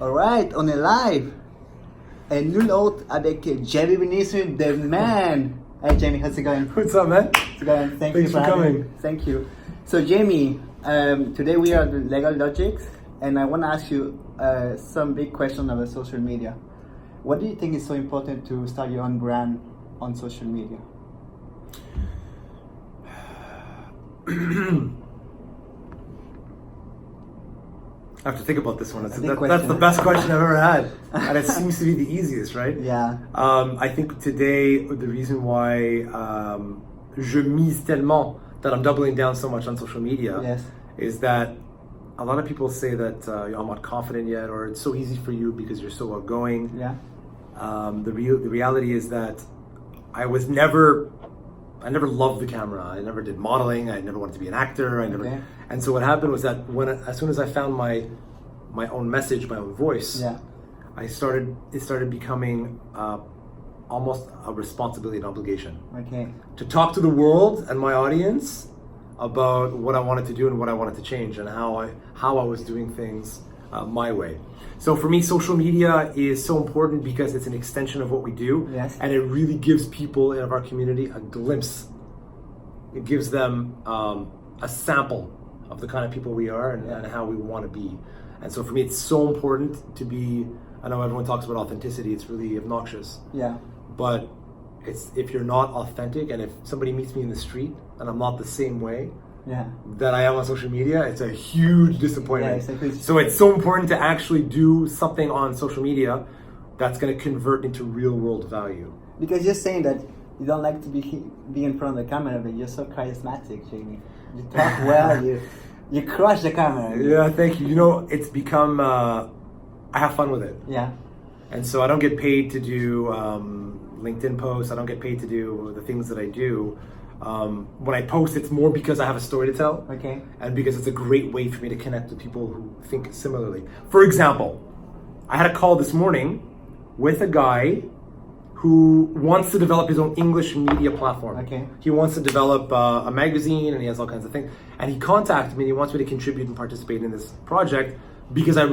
Alright, on est live. Et nul autre avec Jamie Benizri, the man. Hey Jamie, how's it going? What's up, man? How's it going? Thanks for coming. Thank you. So Jamie, today we are the Legal Logik, and I want to ask you some big questions about social media. What do you think is so important to start your own brand on social media? I have to think about this one. That's question. the best question I've ever had, and it seems to be the easiest, right? Yeah. I think today the reason why je mise tellement, that I'm doubling down so much on social media, Yes. is that a lot of people say that I'm not confident yet, or it's so easy for you because you're so outgoing. Yeah. The reality is that I never loved the camera. I never did modeling. I never wanted to be an actor. Okay. And so what happened was that as soon as I found my own message, my own voice, Yeah. it started becoming almost a responsibility and obligation Okay. to talk to the world and my audience about what I wanted to do and what I wanted to change and how I was doing things my way. So for me, social media is so important because it's an extension of what we do. Yes. And it really gives people in our community a glimpse. It gives them a sample of the kind of people we are and how we want to be. And so for me, it's so important to be, I know everyone talks about authenticity, it's really obnoxious. Yeah. But if you're not authentic, and if somebody meets me in the street and I'm not the same way Yeah. that I am on social media, it's a huge disappointment. Yeah, exactly. So it's so important to actually do something on social media that's going to convert into real world value. Because you're saying that you don't like to be in front of the camera, but you're so charismatic, Jamie. You talk well, you crush the camera. Yeah, thank you. You know, it's become, I have fun with it. Yeah. And so I don't get paid to do LinkedIn posts. I don't get paid to do the things that I do. When I post, it's more because I have a story to tell. Okay. And because it's a great way for me to connect with people who think similarly. For example, I had a call this morning with a guy who wants to develop his own English media platform. Okay. He wants to develop a magazine, and he has all kinds of things. And he contacted me and he wants me to contribute and participate in this project because I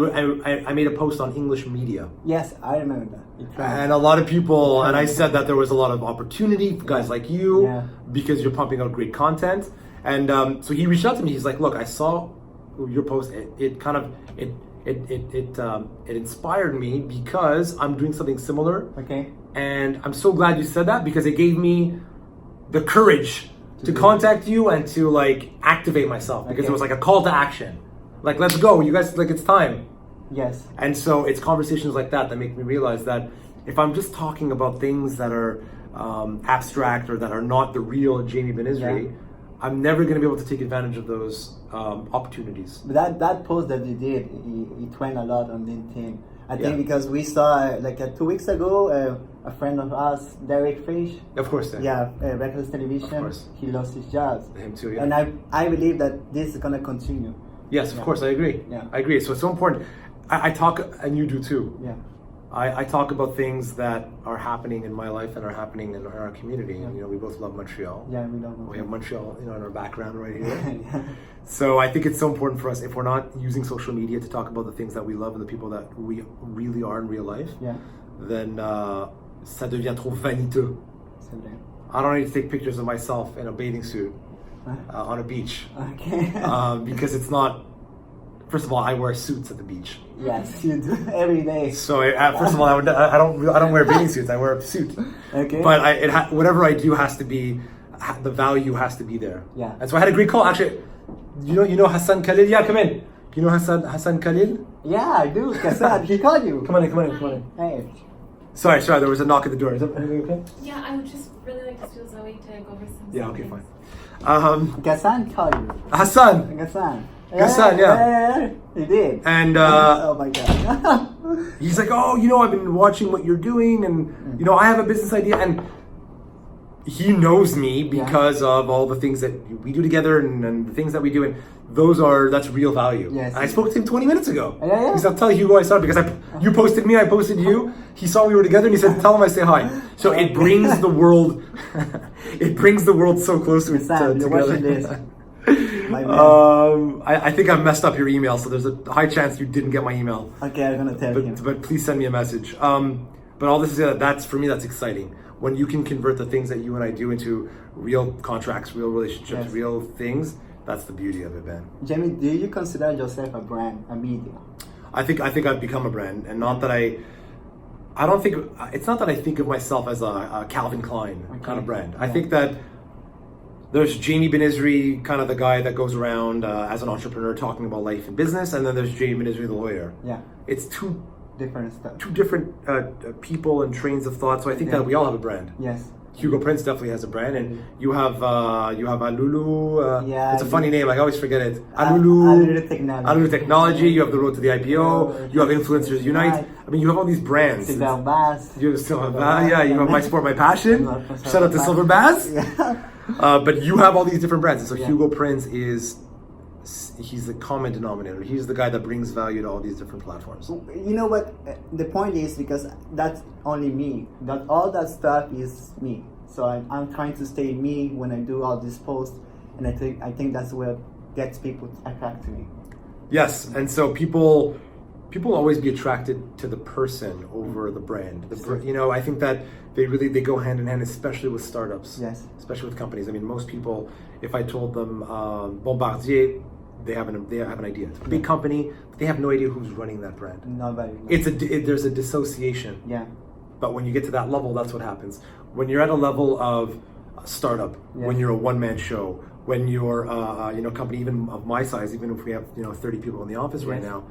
made a post on English media. Yes, I remember that. You tried. And a lot of people, and I said that there was a lot of opportunity for guys like you because you're pumping out great content. And so he reached out to me. He's like, look, I saw your post. It inspired me because I'm doing something similar. Okay. And I'm so glad you said that because it gave me the courage to contact you and to like activate myself because it was like a call to action. Like, let's go, you guys, like it's time. Yes. And so it's conversations like that make me realize that if I'm just talking about things that are abstract or that are not the real Jamie Benizri, I'm never going to be able to take advantage of those opportunities. But that post that you did, it went a lot on LinkedIn. I think because we saw, like 2 weeks ago, a friend of ours, Derek Fish. Of course, Reckless Television. Of course. He lost his job. Him too, yeah. And I believe that this is going to continue. Yes, of course, I agree. Yeah. I agree. So it's so important. I talk, and you do too. Yeah. I talk about things that are happening in my life and are happening in our community. And, you know, we both love Montreal. Yeah, we love Montreal. We have Montreal, you know, in our background right here. Yeah. So I think it's so important for us, if we're not using social media to talk about the things that we love and the people that we really are in real life, then ça devient trop vaniteux. C'est vrai. I don't need to take pictures of myself in a bathing suit on a beach. Okay. Because it's not. First of all, I wear suits at the beach. Yes, you do every day. So first of all, I don't wear bathing suits. I wear a suit. Okay. But whatever I do has to be, the value has to be there. Yeah. And so I had a great call. Actually, you know Hassan Khalil? Yeah, come in. You know Hassan Khalil? Yeah, I do. Kassan, he called you. Come on in. Hey. Sorry, there was a knock at the door. Is everything okay? Yeah, I would just really like to feel Zoe to go over some. Yeah, okay, things. fine. Kassan called you. Hassan. Kassan, yeah. He did. And oh my God. he's like, oh, you know, I've been watching what you're doing, and you know, I have a business idea, and he knows me because of all the things that we do together and the things that we do, and that's real value. Yes. And I spoke to him 20 minutes ago. Yeah. He said, I'll tell you who I saw because you posted me, I posted you. He saw we were together and he said, tell him I say hi. So it brings the world, so close to Sam, you're watching together. this. My man. I think I've messed up your email, so there's a high chance you didn't get my email. Okay, I'm gonna tell him. But please send me a message. But all this is that's for me. That's exciting when you can convert the things that you and I do into real contracts, real relationships, Yes. real things. That's the beauty of it, man. Jamie, do you consider yourself a brand, a media? I think I've become a brand, and not that I don't think it's not that I think of myself as a Calvin Klein kind of brand. I think that there's Jamie Benizri, kind of the guy that goes around as an entrepreneur talking about life and business, and then there's Jamie Benizri, the lawyer. Yeah. It's two Different stuff. different people and trains of thought. So I think that we all have a brand. Yes. Hugo Prince definitely has a brand, and you have Alulu. Yeah, it's a funny name. I always forget it. Alulu Technology. Alulu Technology. You have the Road to the IPO. You have Influencers Unite. I mean, you have all these brands. Silver Bass. You have Silver Bass. Yeah, you have My Sport, My Passion. Shout out to Silver Bass. Yeah. But you have all these different brands. And so Yeah. Hugo Prince he's the common denominator. He's the guy that brings value to all these different platforms. You know what? The point is, because that's only me. That all that stuff is me. So I'm trying to stay me when I do all these posts, and I think that's what gets people attracted to me. Yes, and so people always be attracted to the person over the brand. I think that they go hand in hand, especially with startups. Yes. Especially with companies. I mean, most people, if I told them Bombardier, they have an idea. It's a big company, but they have no idea who's running that brand. Nobody. There's a dissociation. Yeah. But when you get to that level, that's what happens. When you're at a level of a startup, when you're a one-man show, when you're a company even of my size, even if we have 30 people in the office right now,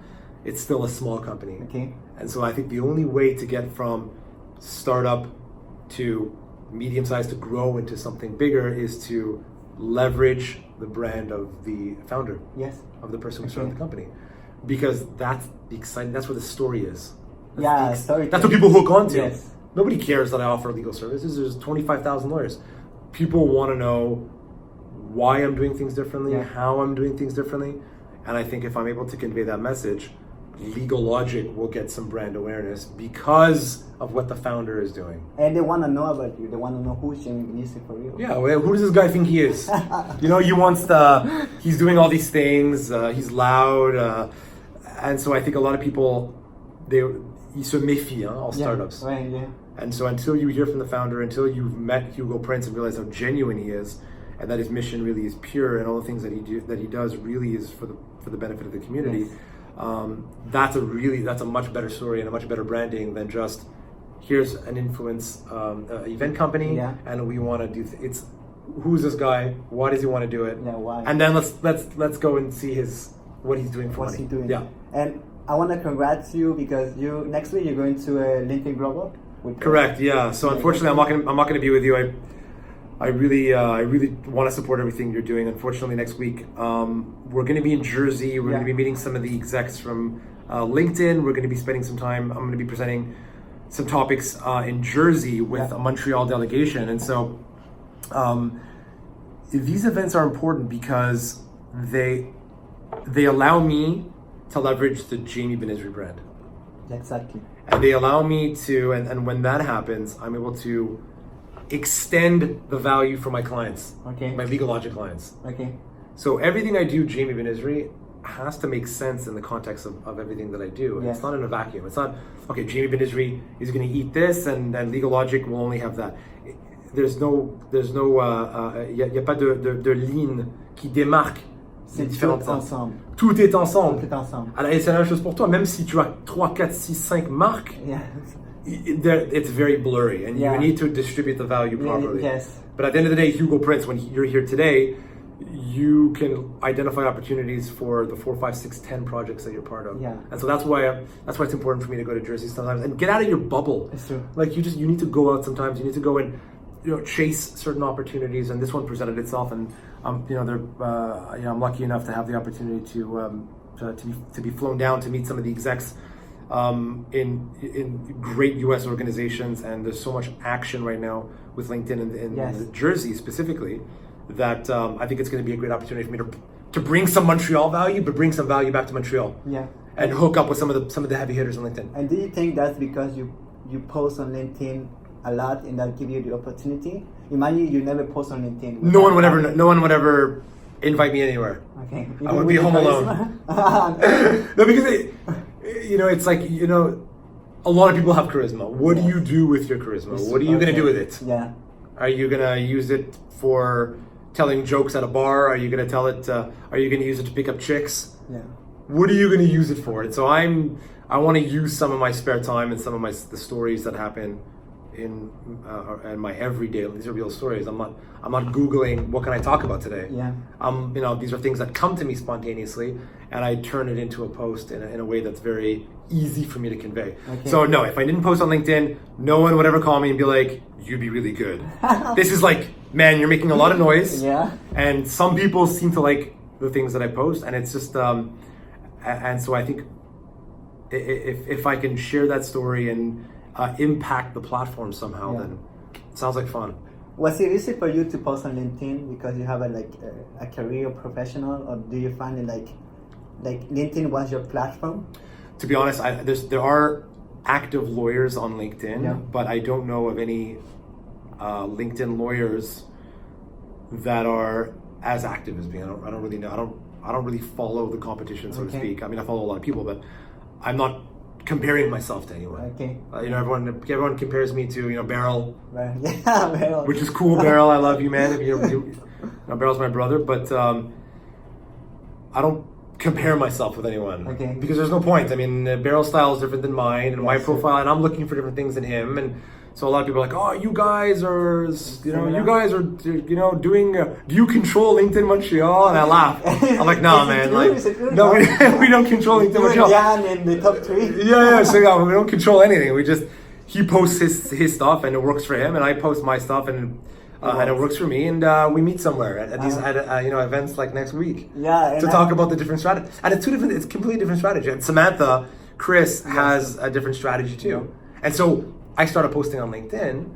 it's still a small company. Okay. And so I think the only way to get from startup to medium size to grow into something bigger is to leverage the brand of the founder. Yes. Of the person who started the company. Because that's the exciting, that's where the story is. Story. That's what people hook onto. Yes. Nobody cares that I offer legal services. There's 25,000 lawyers. People want to know why I'm doing things differently, how I'm doing things differently. And I think if I'm able to convey that message, Legal Logik will get some brand awareness because of what the founder is doing. And they want to know about you. They want to know who's Jamie Benizri for real. Yeah, well, who does this guy think he is? He's doing all these things, he's loud. And so I think a lot of people, ils se méfient, all startups. Right, yeah. And so until you hear from the founder, until you've met Hugo Prince and realize how genuine he is, and that his mission really is pure, and all the things that he does really is for the benefit of the community, that's a much better story and a much better branding than just here's an influence event company, and we want to do it's who's this guy? Why does he want to do it? Yeah, why? And then let's go and see what he's doing for What's money. he doing? Yeah. And I want to congrats you because next week you're going to LinkedIn Global. Correct. Yeah. So unfortunately, I'm not going to be with you. I really want to support everything you're doing. Unfortunately, next week we're going to be in Jersey. We're going to be meeting some of the execs from LinkedIn. We're going to be spending some time. I'm going to be presenting some topics in Jersey with a Montreal delegation, and so these events are important because they allow me to leverage the Jamie Benizri brand. Exactly. And they allow me to, and when that happens, I'm able to extend the value for my clients, my Legal Logik clients. Okay. So everything I do, Jamie Benizri, has to make sense in the context of everything that I do. It's not in a vacuum. It's not, okay, Jamie Benizri is going to eat this and Legal Logik will only have that. There's no, y a pas de ligne qui démarque. C'est tout ensemble. Tout est ensemble. Tout est ensemble. Alors, et c'est la même chose pour toi. Même si tu as 3, 4, 6, 5 marques, it's very blurry and you need to distribute the value properly. Yes. But at the end of the day, Hugo Prince, when you're here today, you can identify opportunities for the 4, 5, 6, 10 projects that you're part of. Yeah. And so that's why it's important for me to go to Jersey sometimes and get out of your bubble. It's true. Like you need to go out sometimes. You need to go and chase certain opportunities. And this one presented itself, and I'm lucky enough to have the opportunity to be flown down to meet some of the execs in great U.S. organizations, and there's so much action right now with LinkedIn in Jersey specifically that I think it's going to be a great opportunity for me to bring some Montreal value, but bring some value back to Montreal. Yeah. And hook up with some of the heavy hitters on LinkedIn. And do you think that's because you post on LinkedIn a lot and that give you the opportunity? Imagine you never post on LinkedIn. No one would ever invite me anywhere. Okay. I would be home alone. No, because it's like, a lot of people have charisma. What do you do with your charisma? What are you going to do with it? Yeah. Are you going to use it for telling jokes at a bar? Are you going to are you going to use it to pick up chicks? Yeah. What are you going to use it for? And so I want to use some of my spare time and some of the stories that happen in my everyday. These are real stories. I'm not Googling what can I talk about today. Yeah. These are things that come to me spontaneously, and I turn it into a post in a way that's very easy for me to convey. Okay. So no, if I didn't post on LinkedIn, no one would ever call me and be like, "You'd be really good." This is like, man, you're making a lot of noise. Yeah. And some people seem to like the things that I post, and it's just and so I think if I can share that story and impact the platform somehow, then it sounds like fun. Was it easy for you to post on LinkedIn because you have a career professional, or do you find it like LinkedIn was your platform? To be honest, there are active lawyers on LinkedIn, but I don't know of any LinkedIn lawyers that are as active as me. I don't really know. I don't really follow the competition, so to speak. I mean, I follow a lot of people, but I'm not comparing myself to anyone. Okay. Everyone compares me to Beryl. Yeah, Beryl. Which is cool, Beryl. I love you, man. Beryl's my brother, but I don't compare myself with anyone. Okay. Because there's no point. I mean, Beryl's style is different than mine, and my profile, and I'm looking for different things than him, and so a lot of people are like, "Oh, you guys are, doing. Do you control LinkedIn Montreal?" And I laugh. I'm like, "No, man. No, we don't control LinkedIn Montreal." Jan in the top 3. Yeah. So we don't control anything. He posts his stuff, and it works for him, and I post my stuff, and it works for me, and we meet somewhere at these events like next week. Yeah. To talk about the different strategy, and it's completely different strategy. And Samantha, Chris has a different strategy too, and so I started posting on LinkedIn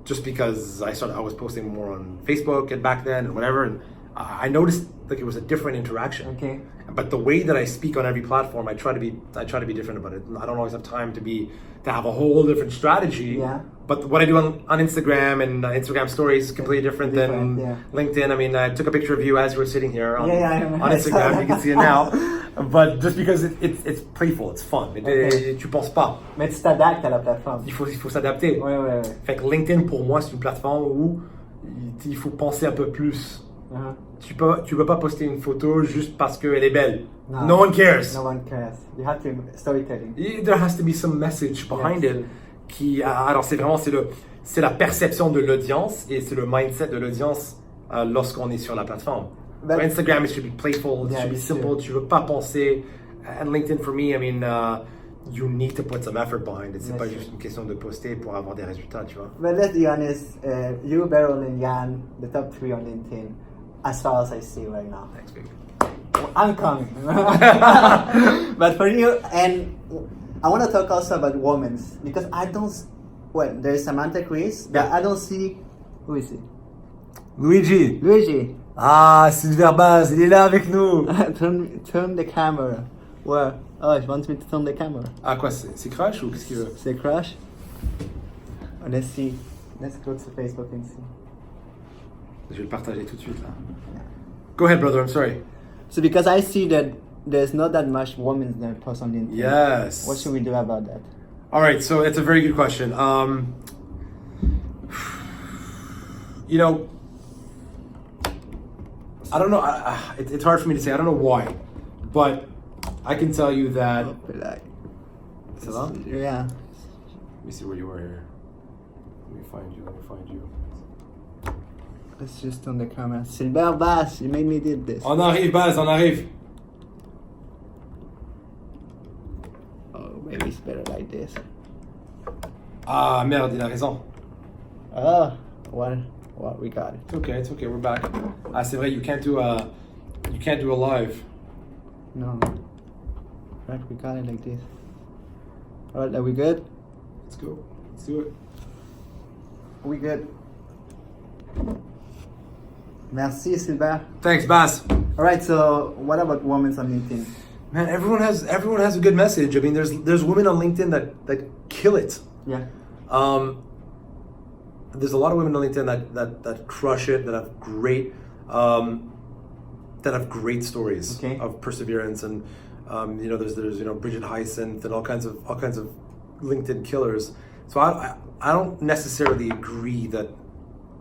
just because I was posting more on Facebook and back then and whatever, and I noticed like it was a different interaction. Okay. But the way that I speak on every platform, I try to be different about it. I don't always have time to have a whole different strategy. Yeah. But what I do on Instagram and Instagram stories is completely different than LinkedIn. I mean, I took a picture of you as you were sitting here on Instagram. You can see it now. But just because it's playful, it's fun. Tu penses pas. Mais tu t'adaptes à la plateforme. Il faut s'adapter. Ouais. Fait que LinkedIn, pour moi, c'est une plateforme où il faut penser un peu plus. Uh-huh. Tu peux pas poster une photo juste parce qu'elle est belle. No one cares. No one cares. You have to storytelling. There has to be some message behind it. Alors c'est la perception de l'audience et c'est le mindset de l'audience lorsqu'on est sur la plateforme. But Instagram, it should be playful, it should be simple. Tu veux pas penser. And LinkedIn, for me, I mean, you need to put some effort behind it. C'est pas juste une question de poster pour avoir des résultats, tu vois. But let's be honest, you, Beryl, and Jan, the top 3 on LinkedIn, as far as I see right now. Thanks, baby. I'm coming. But for you, and I want to talk also about women, because I don't. Well, there's Samantha Chris, but I don't see. Who is it? Luigi. Ah, Sylvain Baz, il est là avec nous. turn the camera. Where? Oh, he wants me to turn the camera. Ah quoi, c'est Crash ou qu'est-ce qu'il veut? C'est Crash. Oh, let's see. Let's go to Facebook and see. Je vais le partager tout de suite là. Go ahead, brother. I'm sorry. So because I see that there's not that much women that post on LinkedIn. Yes. What should we do about that? All right, so it's a very good question. I don't know. It's hard for me to say. I don't know why, but I can tell you that. Yeah. Let me see where you are here. Let me find you. Let's just turn the camera. Sylvain Bass, you made me did this. On arrive, Baz, on arrive. Oh, maybe it's better like this. Ah merde, il a raison. Oh, well, we got it. It's okay, we're back. Ah, c'est vrai, you can't do a live. No. Right, we got it like this. Alright, are we good? Let's go. Let's do it. We good. Merci, Sylvain. Thanks, Baz. Alright, so what about women on LinkedIn? Man, everyone has a good message. I mean, there's women on LinkedIn that kill it. Yeah. There's a lot of women on LinkedIn that crush it, that have great that have great stories Okay. of perseverance, and there's Bridget Hyacinth and all kinds of LinkedIn killers. So I don't necessarily agree that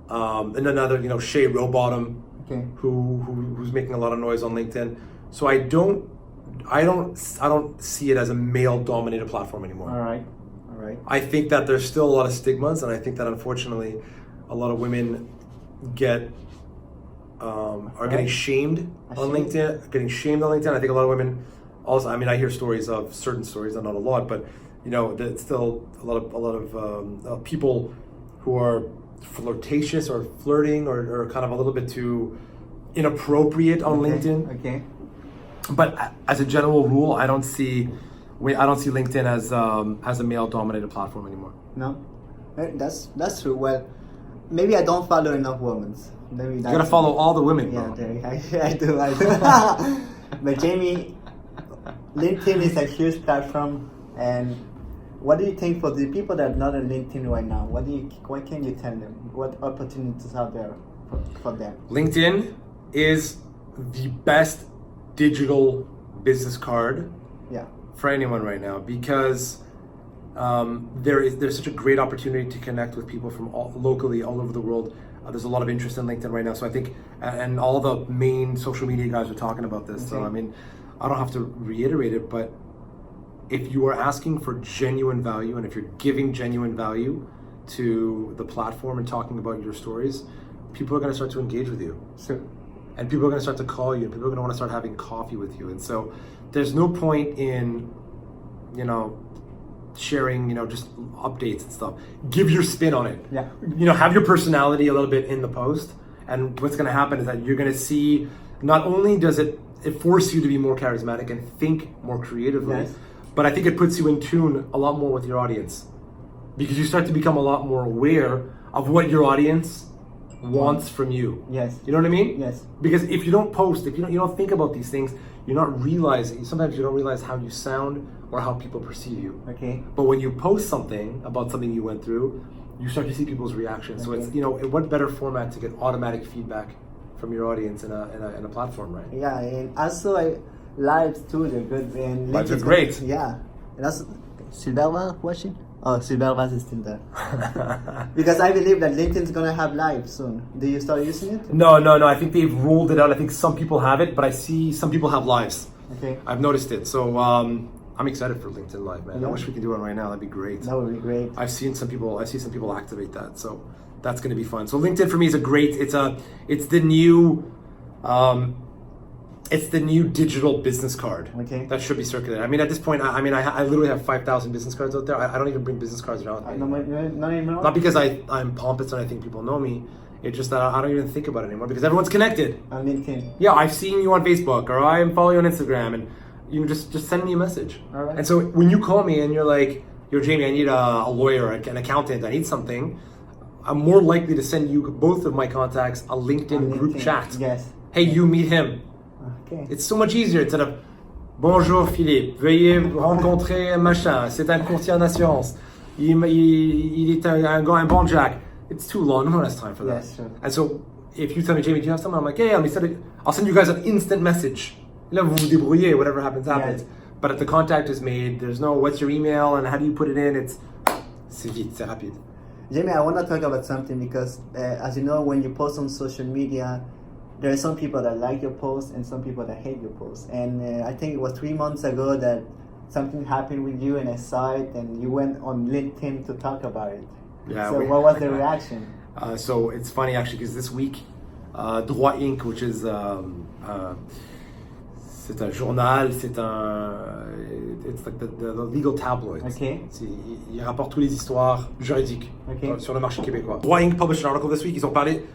and another Shay Rowbottom, Okay. who's making a lot of noise on LinkedIn. So I don't see it as a male-dominated platform anymore. All right. I think that there's still a lot of stigmas, and I think that unfortunately, a lot of women are getting shamed on LinkedIn. Getting shamed on LinkedIn. I think a lot of women also. I mean, I hear stories of certain stories, not a lot, but there's still a lot of people who are flirtatious or flirting or kind of a little bit too inappropriate on LinkedIn. Okay. But as a general rule, I don't see LinkedIn as a male-dominated platform anymore. No, that's true. Well, maybe I don't follow enough women. Maybe You gotta follow all the women, Yeah, bro. I do. But Jamie, LinkedIn is a huge platform, and what do you think for the people that are not on LinkedIn right now? What can you tell them? What opportunities are there for them? LinkedIn is the best digital business card Yeah. for anyone right now, because there's such a great opportunity to connect with people from locally all over the world. There's a lot of interest in LinkedIn right now, so I think, and all the main social media guys are talking about this. So I mean, I don't have to reiterate it, but if you are asking for genuine value, and if you're giving genuine value to the platform and talking about your stories, people are going to start to engage with you. Sure. And people are going to start to call you, and people are going to want to start having coffee with you. And so there's no point in, sharing, just updates and stuff. Give your spin on it. Yeah. Have your personality a little bit in the post. And what's going to happen is that you're going to see, not only does it force you to be more charismatic and think more creatively, Yes. but I think it puts you in tune a lot more with your audience, because you start to become a lot more aware of what your audience wants from you. Yes. You know what I mean? Yes. Because if you don't post, if you don't think about these things, you're not realizing. Sometimes you don't realize how you sound or how people perceive you. Okay. But when you post something about something you went through, you start to see people's reactions. So it's what better format to get automatic feedback from your audience in a platform, right? Yeah, and also lives too. They're good. And Lives are LinkedIn- great. Yeah, and also Silberva watching. Oh, Silberva is still there. Because I believe that LinkedIn's gonna have live soon. Do you start using it? No. I think they've rolled it out. I think some people have it, but I see some people have lives. Okay. I've noticed it. So I'm excited for LinkedIn Live, man. Yeah. I wish we could do it right now. That'd be great. That would be great. I see some people activate that, so that's going to be fun. So LinkedIn for me is it's the new digital business card. Okay. That should be circulated. I mean, at this point, I literally have 5,000 business cards out there. I don't even bring business cards around with me. Not anymore? Not because I'm pompous and I think people know me. It's just that I don't even think about it anymore because everyone's connected. On LinkedIn. Yeah, I've seen you on Facebook, or I am following you on Instagram, and you just send me a message. All right. And so when you call me and you're like, "Yo, Jamie, I need a lawyer, an accountant, I need something," I'm more likely to send you both of my contacts a LinkedIn group chat. Yes. Hey, you meet him. Okay. It's so much easier instead of "Bonjour Philippe, veuillez rencontrer machin, c'est un courtier en assurance. Il est un bon Jack." It's too long. No one has time for that. Yes, sure. And so if you tell me, "Jamie, do you have someone?" I'm like, "Yeah, I'll send you guys an instant message. Là, vous vous débrouillez, whatever happens. Yes. But if the contact is made, there's no what's your email and how do you put it in, c'est vite, c'est rapide. Jamie, I want to talk about something because, as you know, when you post on social media, there are some people that like your post and some people that hate your post. And I think it was 3 months ago that something happened with you and I saw it and you went on LinkedIn to talk about it. Yeah. So what was the reaction? So it's funny actually because this week, Droit Inc., which is c'est un journal, it's like the legal tabloid. Okay. Il rapporte toutes les histoires juridiques sur le marché québécois. Droit Inc. published an article this week.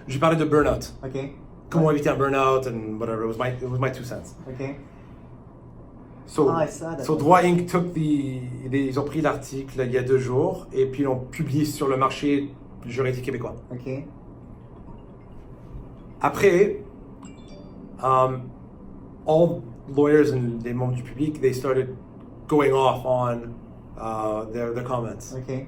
J'ai parlé de burnout. Okay. Comment éviter un burnout and whatever. It was my 2 cents. Okay. So, I saw that. so Droit Inc. Ils ont pris l'article il y a 2 jours et puis l'ont publié sur le marché juridique québécois. Okay. Après, all lawyers and les membres du public, they started going off on their comments. Okay.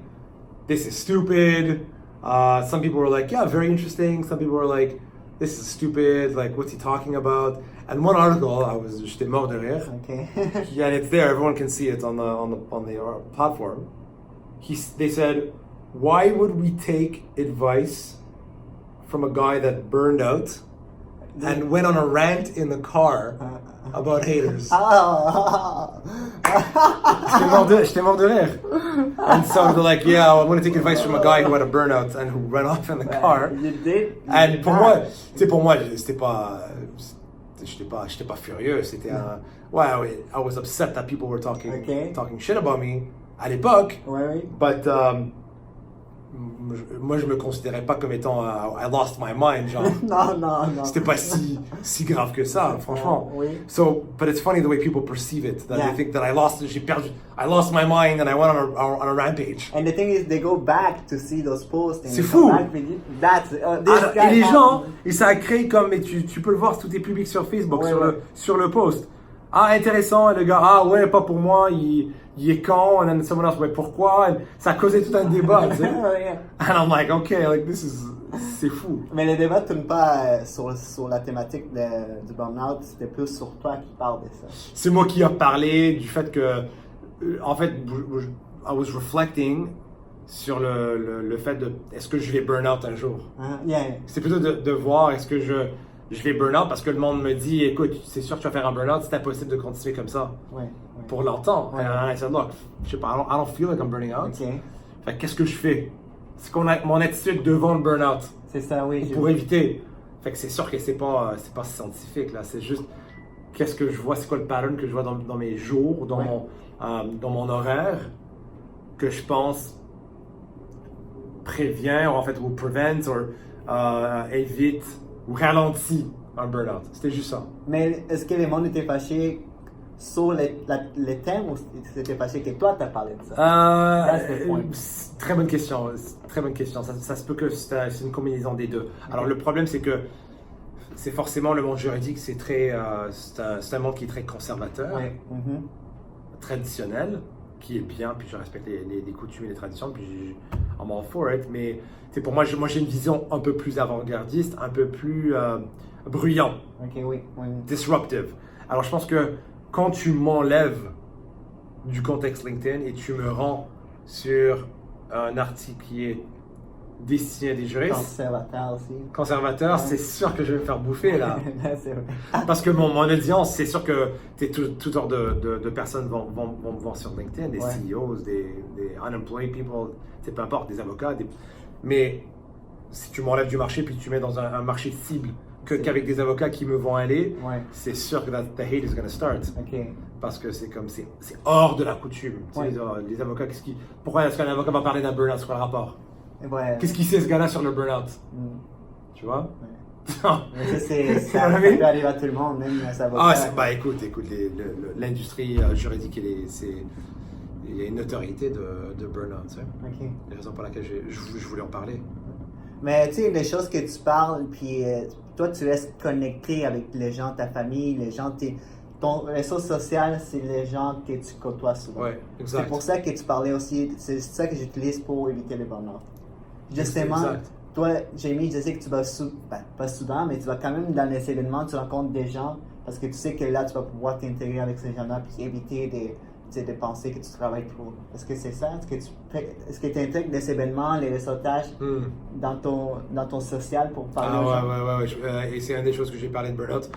This is stupid. Some people were like, yeah, very interesting. Some people were like, this is stupid. Like, what's he talking about? And one article, j'étais mort de rire. Okay. Yeah, and it's there. Everyone can see it on the platform. They said, why would we take advice from a guy that burned out and went on a rant in the car about haters? J'étais mort de rire. And so they're like, yeah, I want to take advice from a guy who had a burnout and who ran off in the car. You did. And pour moi, j'étais pas furieux. C'était I was upset that people were talking shit about me à l'époque. Oui. But moi, je me considérais pas comme étant I lost my mind, genre. Non. C'était pas si grave que ça, franchement. Oui. So, but it's funny the way people perceive it. That they think that I lost my mind and I went on a rampage. And the thing is, they go back to see those posts. C'est fou. Et les gens, et ça a créé comme, et tu peux le voir, tout est public sur Facebook, sur le post. Ah, intéressant, et le gars, ah ouais, pas pour moi, il est con, and then someone else, ouais, pourquoi? And ça a causé tout un débat, tu sais. And I'm like, okay, like, c'est fou. Mais le débat ne tourne pas sur la thématique du burn-out, c'était plus sur toi qui parle de ça. C'est moi qui a parlé du fait que, en fait, I was reflecting sur le fait de, est-ce que je vais burn-out un jour? C'est plutôt de voir, est-ce que je vais burn-out parce que le monde me dit, écoute, c'est sûr que tu vas faire un burn-out, c'est impossible de continuer comme ça pour longtemps. And I said, look, je sais pas, I don't feel like I'm burning out. Fait qu'est-ce que je fais? C'est mon attitude devant le burn-out. C'est ça, oui. Pour éviter. Fait que c'est sûr que c'est pas scientifique, là. C'est juste, qu'est-ce que je vois, c'est quoi le pattern que je vois dans mes jours, dans mon horaire, que je pense prévient, ou en fait, ou prevent, ou évite, ou ralentit un burn-out. C'était juste ça. Mais est-ce que les monde étaient fâchés sur les thèmes ou c'était fâché que toi t'as parlé de ça? Très bonne question. Très bonne question. Ça se peut que c'est une combinaison des deux. Alors le problème c'est que c'est forcément le monde juridique, c'est un monde qui est très conservateur, traditionnel, qui est bien, puis je respecte les coutumes et les traditions, puis I'm all for it, mais pour moi j'ai une vision un peu plus avant-gardiste, un peu plus bruyant, disruptive. Alors je pense que quand tu m'enlèves du contexte LinkedIn et tu me rends sur un article qui est destiné à des juristes, conservateur, c'est sûr que je vais me faire bouffer là. C'est vrai. Parce que mon audience, c'est sûr que tout genre de personnes vont me voir sur LinkedIn, des CEOs, des unemployed people, peu importe, des avocats. Mais si tu m'enlèves du marché puis tu mets dans un marché cible qu'avec des avocats qui me vont aller, c'est sûr que the hate is going to start. Parce que c'est hors de la coutume. Tu sais, les avocats, pourquoi est-ce qu'un avocat va parler d'un burn-out? C'est quoi le rapport? Qu'est-ce qu'il sait ce gars-là sur le burn-out? Tu vois? Ça peut arriver à tout le monde, même à avocat. Écoute, l'industrie juridique, il y a une notoriété de burn-out. Tu sais? La raison pour laquelle je voulais en parler. Mais tu sais, les choses que tu parles, puis toi, tu restes connecté avec les gens, ta famille, les gens, ton réseau social, c'est les gens que tu côtoies souvent. Exact. C'est pour ça que tu parlais aussi, c'est ça que j'utilise pour éviter le burn-out. Justement, toi, Jamie, je sais que tu vas pas souvent, mais tu vas quand même dans les événements, tu rencontres des gens, parce que tu sais que là, tu vas pouvoir t'intégrer avec ces gens-là, puis éviter de penser que tu travailles trop. Est-ce que c'est ça? Est-ce que tu intègres des événements, les réseautages dans ton social pour parler aux gens? Et c'est une des choses que j'ai parlé de burn-out.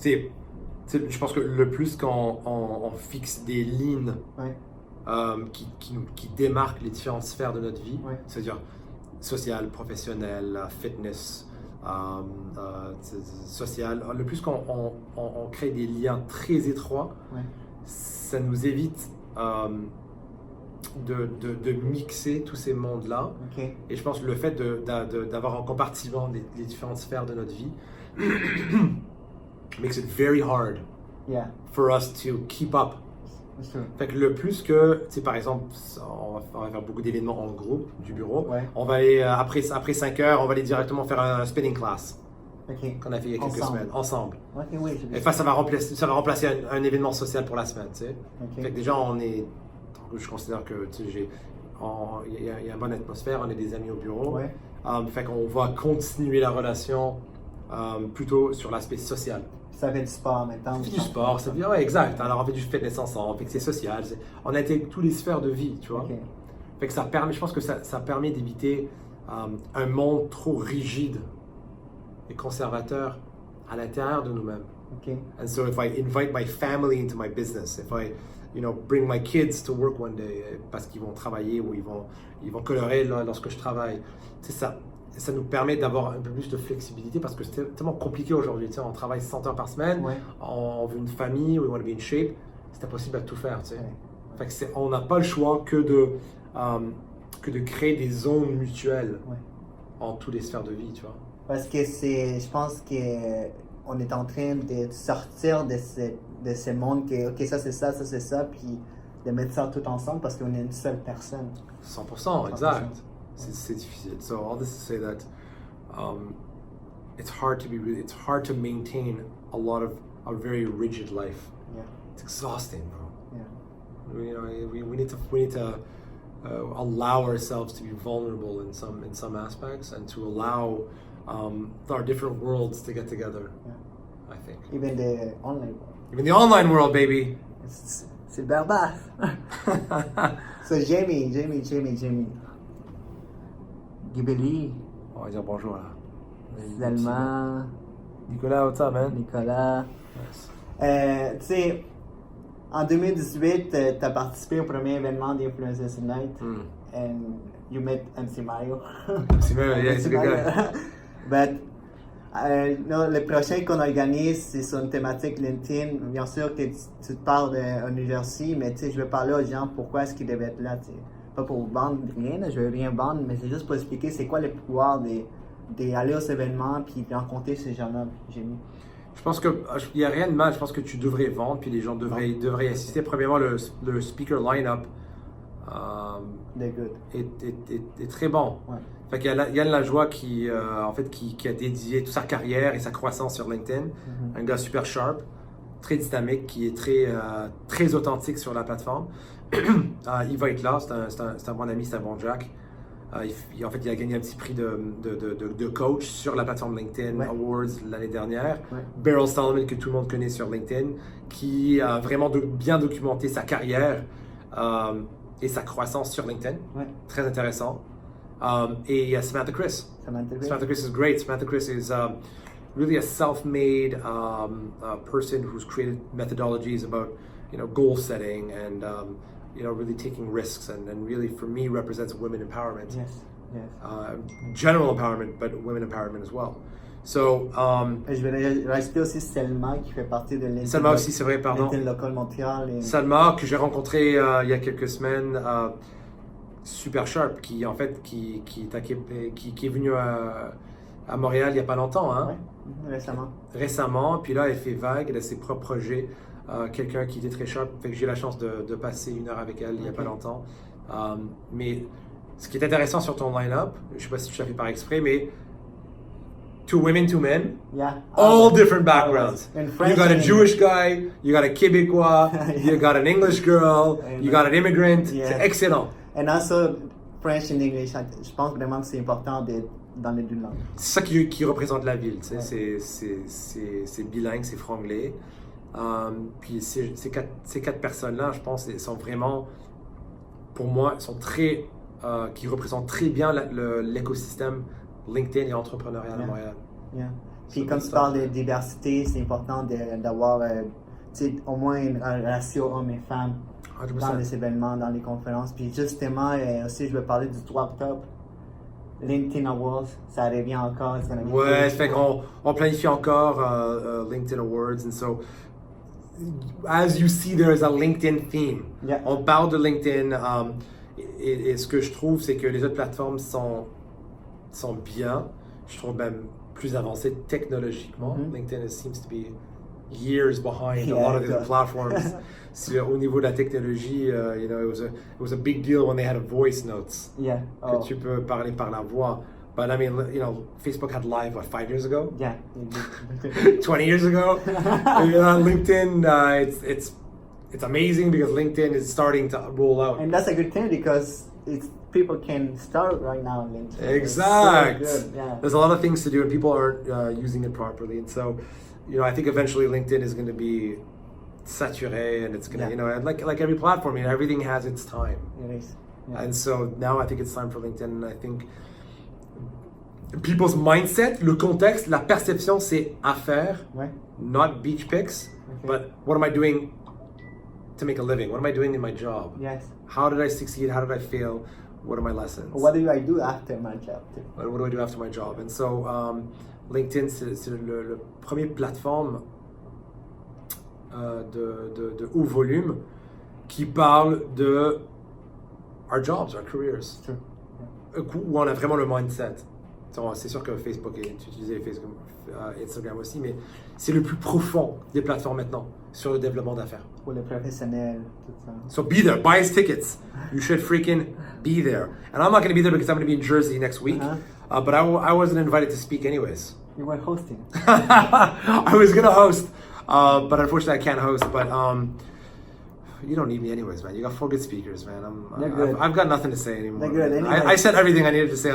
Je pense que le plus quand on fixe des lignes qui démarquent les différentes sphères de notre vie, c'est-à-dire social, professionnel, fitness, social, le plus quand on crée des liens très étroits, ça nous évite de mixer tous ces mondes-là. Et je pense que le fait d'avoir en compartiment les différentes sphères de notre vie makes it very hard for us to keep up. Fait que le plus que, tu sais, par exemple, on va faire beaucoup d'événements en groupe du bureau. On va aller, après 5 heures, on va aller directement faire un spinning class. Qu'on a fait il y a quelques semaines, ensemble. Et ça va remplacer un événement social pour la semaine, tu sais. Fait que déjà, je considère que, tu sais, il y a une bonne atmosphère, on est des amis au bureau. Fait qu'on va continuer la relation plutôt sur l'aspect social. Ça fait du sport en même temps. Du sport, c'est bien, ouais, exact. Alors on fait du fitness ensemble, fait que c'est social. On a été toutes les sphères de vie, tu vois. Ok. Fait que ça permet, je pense que ça permet d'éviter un monde trop rigide et conservateur à l'intérieur de nous-mêmes. Ok. And so if I invite my family into my business, if I, bring my kids to work one day parce qu'ils vont travailler ou ils vont colorer lorsque je travaille, c'est ça. Ça nous permet d'avoir un peu plus de flexibilité parce que c'est tellement compliqué aujourd'hui. Tu sais, on travaille 100 heures par semaine, Ouais. on veut une famille, we want to be in shape. C'est impossible à tout faire. Tu sais. Ouais. Fait que on n'a pas le choix que de créer des zones mutuelles Ouais. en toutes les sphères de vie. Tu vois. Parce que je pense qu'on est en train de sortir de ce monde que, ok, ça c'est ça, puis de mettre ça tout ensemble parce qu'on est une seule personne. 100%, exact. C'est difficile. So all this to say that it's hard to maintain a very rigid life. Yeah. It's exhausting, bro. Yeah. We need to allow ourselves to be vulnerable in some aspects and to allow our different worlds to get together. Yeah. I think. Even the online world. Even the online world, baby. C'est barbare. So Jamie. Gibeli, On va dire bonjour là. Zelma, Nicolas, what's up, man? Nicolas. Yes. Tu sais, en 2018, tu as participé au premier événement d'Influencers Unite and you met MC Mario. MC Mario, yeah, he's a good guy. But, no, le prochain qu'on organise, c'est sur une thématique LinkedIn. Bien sûr que tu te parles de New Jersey, mais tu sais, je veux parler aux gens pourquoi est-ce qu'ils devaient être là, tu sais. Pas pour vendre rien, là, je veux rien vendre, mais c'est juste pour expliquer c'est quoi le pouvoir d'aller aux événements puis de rencontrer ces gens-là, Jamie. Je pense qu'il n'y a rien de mal. Je pense que tu devrais vendre, puis les gens devraient assister. Premièrement, le speaker line-up est très bon. Ouais. Fait qu'il y a Yann Lajoie qui a dédié toute sa carrière et sa croissance sur LinkedIn. Un gars super sharp, très dynamique, qui est très authentique sur la plateforme. Il va être là, c'est un bon ami, c'est un bon Jack. Il a gagné un petit prix de coach sur la plateforme LinkedIn Awards l'année dernière. Ouais. Beryl Solomon, que tout le monde connaît sur LinkedIn, qui a vraiment bien documenté sa carrière et sa croissance sur LinkedIn. Ouais. Très intéressant. Et il y a Samantha Chris. Samantha Chris is great. Samantha Chris is really a self-made person who's created methodologies about goal setting and really taking risks and really for me represents women empowerment. Yes. General empowerment, but women empowerment as well. So, je vais rajouter aussi Selma qui fait partie de LinkedIn. Selma aussi, c'est vrai, pardon. LinkedIn Local Montréal. Selma, que j'ai rencontré il y a quelques semaines, super sharp, qui est venue à Montréal il n'y a pas longtemps. Hein? Ouais, Récemment, puis là, elle fait vague, elle a ses propres projets. Quelqu'un qui était très sharp, fait que j'ai eu la chance de passer 1 heure avec elle il n'y a pas longtemps. Mais ce qui est intéressant sur ton line-up, je ne sais pas si tu l'as fait par exprès, mais 2 women, 2 men, all different backgrounds. You got a Jewish guy, you got a Québécois, you got an English girl, you got an immigrant. C'est excellent. And also French and English. Je pense vraiment que c'est important dans les deux langues. C'est ça qui représente la ville. Tu sais, c'est bilingue, c'est franglais. Puis ces quatre personnes-là, je pense, sont vraiment, pour moi, qui représentent très bien l'écosystème LinkedIn et entrepreneurial à Montréal. Puis comme tu parles de diversité, c'est important d'avoir au moins un ratio hommes et femmes 100%. Dans les événements, dans les conférences. Puis justement, aussi, je vais parler du 3 octobre. LinkedIn Awards, ça revient encore. Ouais, fait qu'on planifie encore LinkedIn Awards. And so, as you see, there is a LinkedIn theme. Yeah. On parle de LinkedIn. Et ce que je trouve, c'est que les autres plateformes sont bien. Je trouve même plus avancées technologiquement. LinkedIn seems to be years behind a lot of these platforms. Au niveau de la technologie, it was a big deal when they had a voice notes. Yeah. Que tu peux parler par la voix. But I mean, Facebook had live, 5 years ago? Yeah. 20 years ago? LinkedIn, it's amazing because LinkedIn is starting to roll out. And that's a good thing because it's people can start right now on LinkedIn. Exact. It's so good, yeah. There's a lot of things to do, and people aren't using it properly. And so, I think eventually LinkedIn is going to be saturé, and it's going to, like every platform, everything has its time. It is. Yeah. And so now I think it's time for LinkedIn. And I think people's mindset, le contexte, la perception, c'est affaire, Ouais. not beach pics. Okay. But what am I doing to make a living? What am I doing in my job? Yes. How did I succeed? How did I fail? What are my lessons? What do I do after my job? Too? What do I do after my job? And so LinkedIn, c'est le premier plateforme de haut volume qui parle de our jobs, our careers. True. Où on a vraiment le mindset. C'est sûr que Facebook est utilisé, Facebook, Instagram aussi, mais c'est le plus profond des plateformes maintenant sur le développement d'affaires. Pour les professionnels, tout ça. So be there, buy his tickets. You should freaking be there. And I'm not going to be there because I'm going to be in Jersey next week. But I wasn't invited to speak anyways. You were hosting. I was going to host, but unfortunately I can't host. But you don't need me anyways, man. You got 4 good speakers, man. They're good. I've got nothing to say anymore. They're good. Anyway. I said everything I needed to say.